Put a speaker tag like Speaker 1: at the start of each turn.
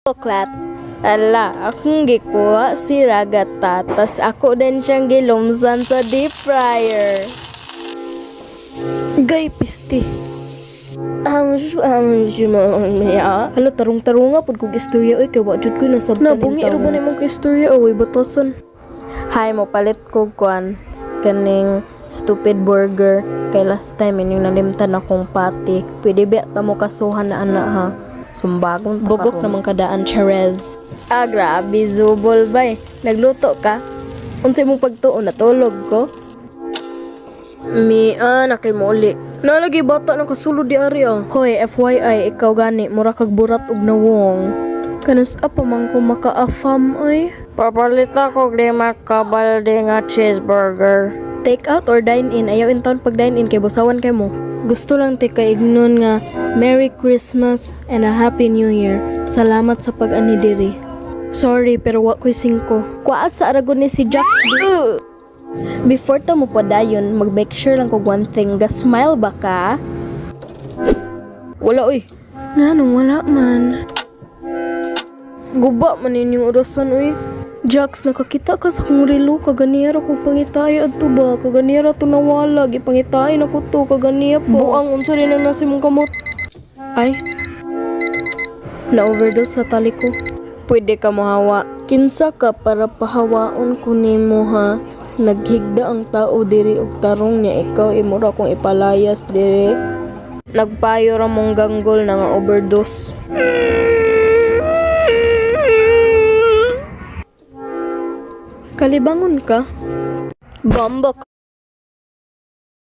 Speaker 1: Buklat. Ala, akong gikuha si Ragata, tas ako din siyang gilumsan sa deep fryer.
Speaker 2: Gay, pisti.
Speaker 1: Hala, tarong-tarong nga, pag kong istorya, oy, kaya wajud ko nasabtan
Speaker 2: Nabungi, ero ba na mong kistorya, away, batasan.
Speaker 1: Hay mo, palit ko kwan, kaning stupid burger, kay last time, inyong nalimtan akong pati. Pwede ba mo kasuhan na anak ha? Sumbagong
Speaker 2: Bugok namang kadaan, Cherez.
Speaker 1: Ah, grabe, zubol bay. Nagluto ka? Unsay mong pagtuon, natulog ko?
Speaker 2: Mia, nakimuli. Nalagi bata ng kasulod di ari ah.
Speaker 1: Hoy, FYI, ikaw gani, mura kag burat og nawong.
Speaker 2: Kanus apa man ko maka-afam ay.
Speaker 1: Papalita ko 5 kabalde nga cheeseburger.
Speaker 2: Take out or dine in, ayaw in town pag dine in kay busawan kay mo.
Speaker 1: Gusto lang ti kaignon nga Merry Christmas and a Happy New Year. Salamat sa pag-ani diri.
Speaker 2: Sorry, pero wa ko'y 5.
Speaker 1: Kuaa sa aragon ni si Jax. Before ta mo padayon, mag-make sure lang kog one thing. Ga-smile ba ka?
Speaker 2: Wala oy. Nganong wala man. Guba man inyong orasan oy. Jax, nakakita ka sa kong relo, kaganiyara ko pangitay adto ba, kaganiyara to nawala, gipangitay na ko to, kaganiya po. Buang unsa rin ang nasi mong kamot. Ay, na-overdose sa tali ko.
Speaker 1: Pwede ka mahawa. Kinsa ka para pahawaon ko nimo ha. Naghigda ang tao diri og tarong niya ikaw imura kong ipalayas diri. Nagpayo ra mong ganggol na nga overdose.
Speaker 2: Kalibangon ka?
Speaker 1: Bombok.